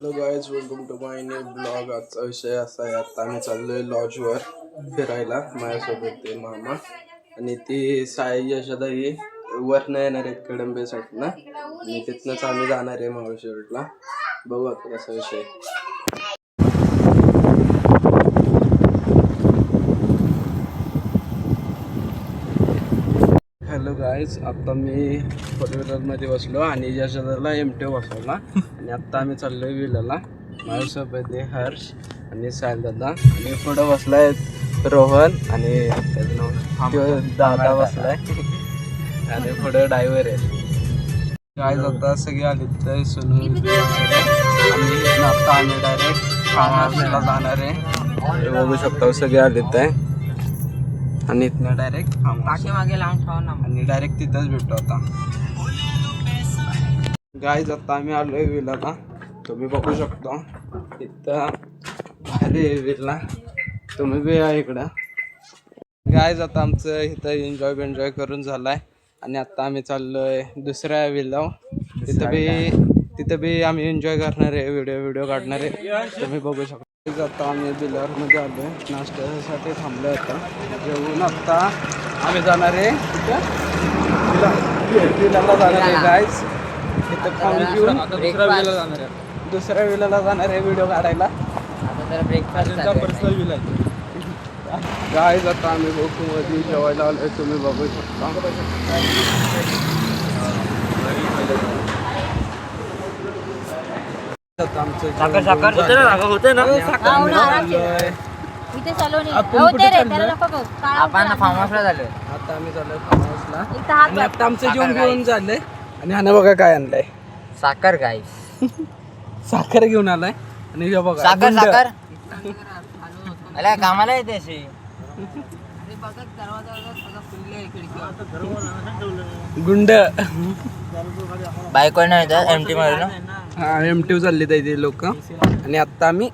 Hello guys, welcome to my new blog. आजचा विषय असा आहे, आता आम्ही चाललोय लॉजवर फिरायला. माझ्यासोबत ते मामा आणि ती साई यशोदाई वरनं येणार आहेत कडंबेसाठी ना, आणि तिथनंच आम्ही जाणार आहे महाबळेश्वरला. बघू आता कसा विषय. हॅलो गाईज, आता मी फोर व्हीलरमध्ये बसलो आणि यशोदाला एमटी बसवला आणि आत्ता आम्ही चाललोय विलाला. माझ्यासोबत आहे हर्ष आणि सायल दादा आणि पुढं बसलाय रोहन आणि दादा बसलाय आणि पुढं ड्रायव्हर आहे. गाईज आता सगळे आले तर सुनू आणि आता आम्ही डायरेक्ट फार्म हाऊसला जाणार आहे. बघू शकता सगळे आले तर आणि इथनं डायरेक्ट मागे लावून ठेवा ना आणि डायरेक्ट तिथंच भेटतो आता. गाईज आता आम्ही आलोय विलाला, तुम्ही बघू शकता इथं भारी विला, तुम्ही बी या इकडं. गाईज आता आमचं इथं एन्जॉय करून झालाय आणि आता आम्ही चाललोय दुसऱ्या विला. तिथं बी आम्ही एन्जॉय करणार आहे, व्हिडिओ काढणार आहे, तुम्ही बघू शकता. आता आम्ही बिलारमध्ये आलो आहे, नाश्त्यासाठी थांबलो आता. जेवून आत्ता आम्ही जाणार आहे तिथं विलाला जाणार आहे गाईज. तिथं खाऊन घेऊन दुसऱ्या विलाला जाणार आहे व्हिडिओ काढायला. पर्सनल विला गाईज आता आम्ही गोकुळमध्ये जेवायला आलो आहे, तुम्ही बघू शकता. आमचं जेवण घेऊन झालंय आणि ह्यानं बघा काय आणलंय, साखर. काय साखर घेऊन आलाय आणि हे बघा साखर अरे कामाला येते अशी गुंड बायको नाही येतात एमटी मारून. हा, एमटी चालली ते लोक आणि आता आम्ही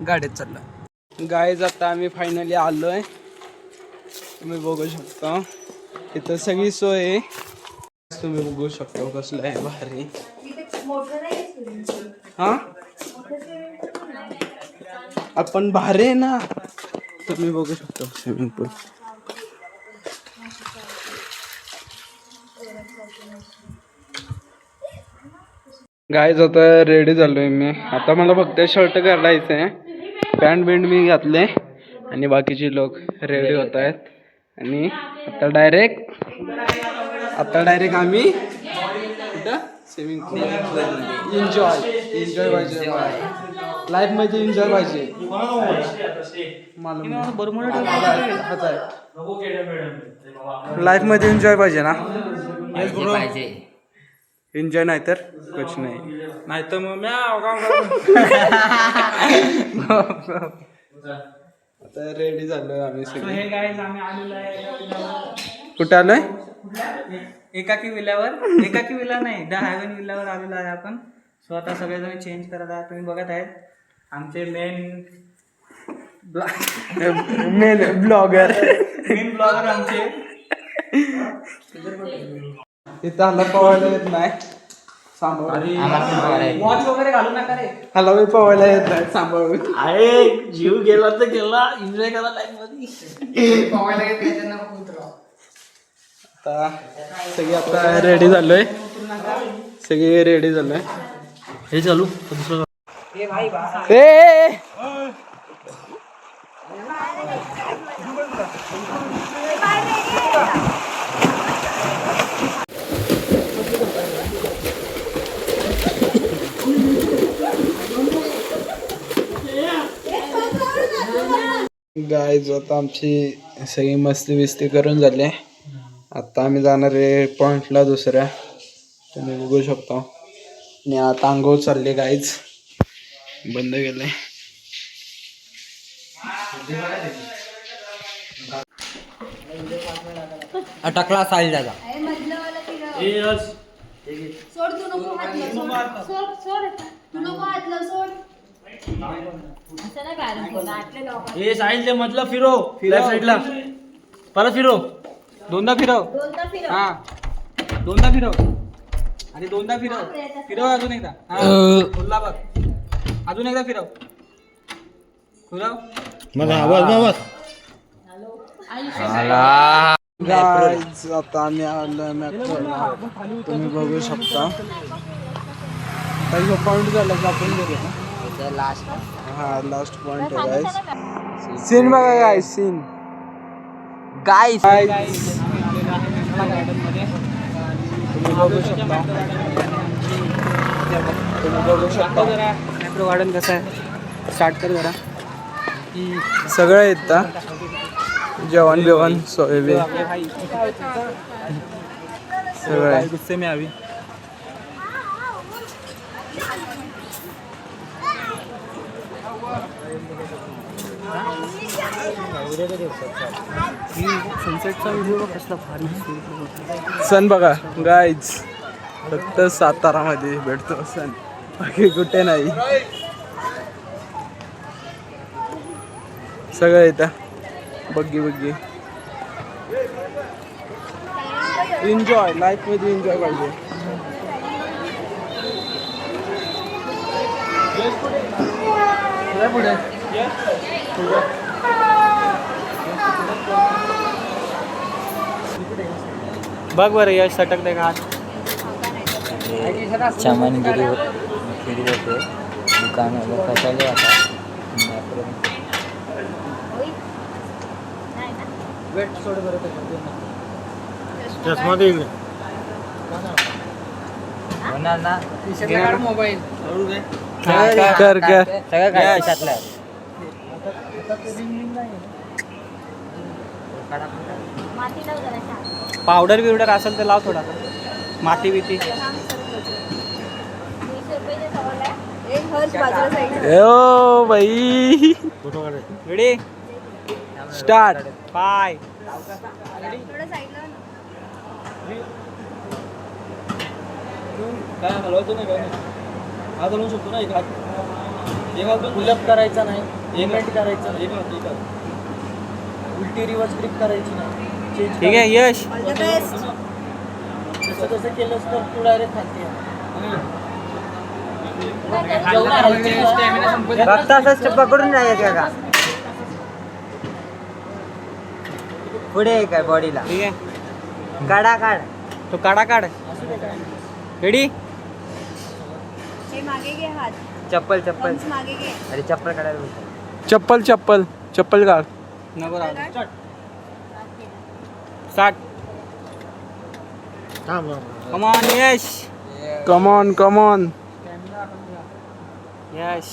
गाडीत चाललो. गाईज आता आम्ही फायनली आलोय, तुम्ही बघू शकता इथं सगळी सोय आहे. तुम्ही बघू शकता कसलं आहे भारी. हा आपण भारी आहे ना, तुम्ही बघू शकता स्विमिंग पूल. गाईज आता रेडी झालोय मी. आता मला फक्त शर्ट घालायचं आहे, पॅन्ट बिंट मी घातले आणि बाकीचे लोक रेडी होत आहेत. आणि आता डायरेक्ट आम्ही कुठं स्विमिंग पूल. एन्जॉय पाहिजे लाईफ मध्ये, एन्जॉय पाहिजे. लाईफ मध्ये एन्जॉय पाहिजे ना, एन्जॉय नाही तर कुछ नाही तर मग आता रेडी झालोय आम्ही सगळे. कुठे आलोय? एकाकी विल्यावर नाही, द हायवेन विल्यावर आलेलो आहे आपण. सो आता सगळेजण चेंज करत आहे, तुम्ही बघत आहेत आमचे मेन ब्लॉगर आमचे. इथं हाला पवायला येत नाही, वॉच वगैरे घालू नका रे. हाला मी पवायला येत नाही, सांभाळून. अरे जीव गेला तर गेला, एन्जॉय करा लाईफ मध्ये. आता सगळे आता रेडी झालोय, सगळे रेडी झालोय. हे चालू गाईज आता आमची सगळी मस्ती बिस्ती करून झाली. आता आम्ही जाणार आहे पॉइंटला दुसऱ्या, तुम्ही बघू शकता. आणि आता आंघोळ चालले गाईज, बंद केलंय. अटकला साईल दादा. हे साईडले मधलं फिरो, लेफ्ट साईडला परत फिरो, दोनदा फिरव. हा दोनदा फिरव आणि दोनदा फिरव अजून एकदा. हा, बघ अजून एकदा फिरव. Guys, आता आम्ही आलो मॅक्रोला. तुम्ही बघू शकता. काही पॉईंट झाला की आपण गेलो ना. हा लास्ट पॉइंट आहे गाईस. सीन बघा गाईस, सीन गाईस तुम्ही बघू शकता. तुम्ही बघू शकता मॅप्रो गार्डन कसं आहे. स्टार्ट कर जरा. सगळं येतं. जेवण बिवण सोयाबीन सगळं आहे. गुस्से में आवी. सनसेटचा व्हिडिओ कसला भारी. सन बघा गाईज, फक्त सातारामध्ये भेटतो सन, बाकी कुठे नाही. सगळं येतं. बग्गी बग्गी एन्जॉय, लाईफ मध्ये एन्जॉय पाहिजे. पुढे बघ बरं यश सटकते का. चमनगिरी होते दुकान कशाले आता. होणार ना मोबाईल. कर कर. सगळं काय त्यातलं आहे. पावडर बिवडर असेल तर लाव थोडा. माती बिती. O by, ready start. Bye. काय हलवतो नाही काय. हात हलवू शकतो ना. एक हात पुलअप करायचा नाही. पेमेंट करायचं नाही. उलटी रिवर्स ग्रिप करायची नाही. ठीक आहे यश. तसं केलंस तर तू डायरेक्ट खाते. फक्त असं पकडून राहायचं का पुढे काय बॉडीला. ठीक आहे. काढा काढ. तो काढा काढ. रेडी. चप्पल चप्पल. अरे चप्पल काढायला बोलतो. चप्पल चप्पल चप्पल काढ. नको राहू. Start. Come on Yash. Come on come on. Yash.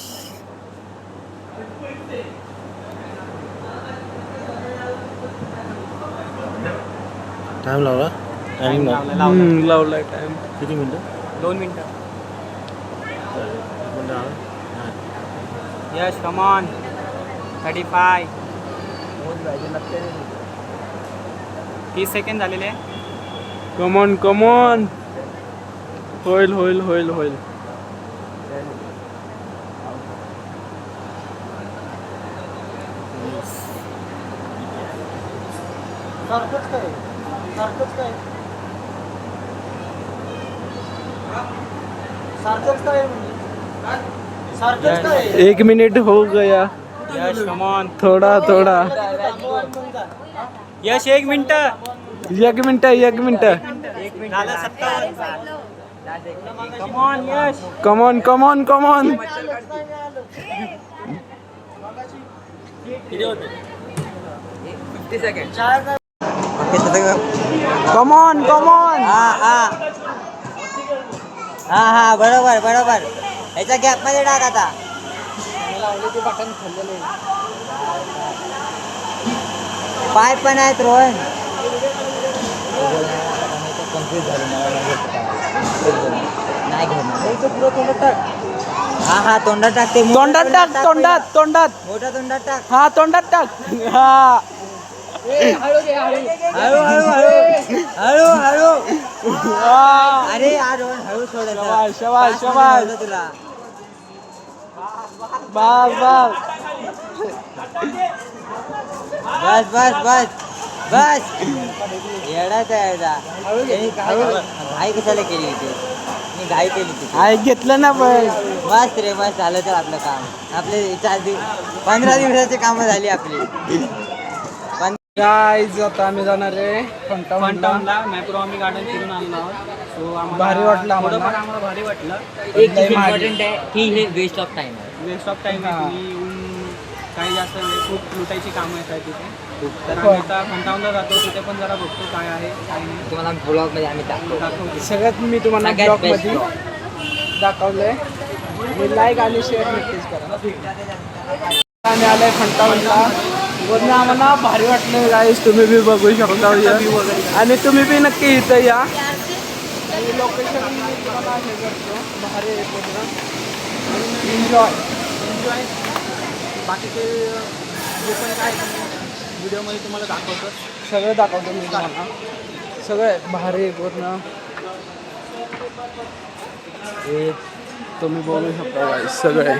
Time लावला. लावलाय टाइम. किती मिनिटं. 2 मिनिटं. यश कम ऑन. 35. 30 सेकंड झालेले. Come on come on. होईल होईल होईल होईल. सारखंच काय. सारखंच काय. सारखंच काय म्हणजे. सारखंच काय. 1 मिनिट हो गया. यश कम ऑन. थोडा थोडा. यश 1 मिनिट. 1 minute 1 minute. झालं 57. Come on Yash. Come on come on come on. किती होते. 50 second. Come on come on. हा बरोबर बरोबर. याच्या गॅप मध्ये टाक आता. पाय पण आहेत रोहन. नाही घेणार. हा तोंडात टाकते. तोंडात टाक. तोंडात तोंडात. मोठ्या तोंडात टाक. हा तोंडात टाक. हा हळू हळू हळू. अरे यार रोहन हळू सोडायचं. शाबास शाबास शाबास. तुला बस बस बस बस बस बस. येडाच आहे याचा. घाई कशाला केली होती. आम्ही घाई केली तिथे. आई घेतलं ना पण बस रे बस झालं तर आपलं काम. आपले 15 दिवसाची कामं झाली आपली. गाईज आता आम्ही जाणार आहे फंटावनला. फंटावनला मॅप्रो आम्ही गार्डन फिरून आलो आहोत. सो आम्हाला भारी वाटलं आम्हाला. थोडंफार आम्हाला भारी वाटलं. एक चीज इम्पॉर्टंट आहे की हे वेस्ट ऑफ टाइम आहे. वेस्ट ऑफ टाइम आहे. तुम्ही येऊन काही जास्त वेळ खूप लुटायची कामं येत आहेत तिथे. तर होय. आम्ही आता फंटावनला जातो. तिथे पण जरा बघतो काय आहे काय नाही तुम्हाला ब्लॉग मध्ये आम्ही टाकतो. दाखवतो. सगळ्यात मी तुम्हाला सगळ्यात ब्लॉग best मध्ये दाखवलंय. मी लाईक आणि शेअर नक्कीच करा. आम्ही आलोय फंटावनला. वरनं आम्हाला भारी वाटलं गाईस. तुम्ही बी बघू शकता आणि तुम्ही बी नक्की इथं या. लोकेशन मी तुम्हाला हे करतो. भारी आहे पूर्ण. एन्जॉय. बाकीचे जे पण काय व्हिडिओमध्ये तुम्हाला दाखवतो. सगळं दाखवतो मी तुम्हाला. सगळं भारी आहे पूर्ण. हे तुम्ही बघू शकता गाईस सगळं.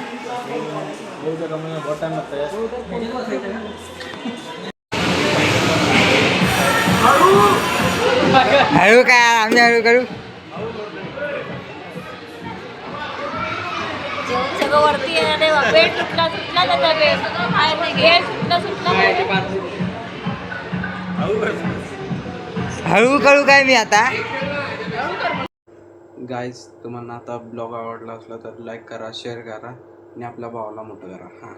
हळू काय आम्ही हळू करू. सगळं वरती येणार आहे. बेड सुटला त्याचा बेड सुटला. हळू करू काय मी आता. गाईज तुम्हाला आता ब्लॉग आवडला असला तर लाईक करा, शेअर करा आणि आपल्या भावाला मोठं करा. हां.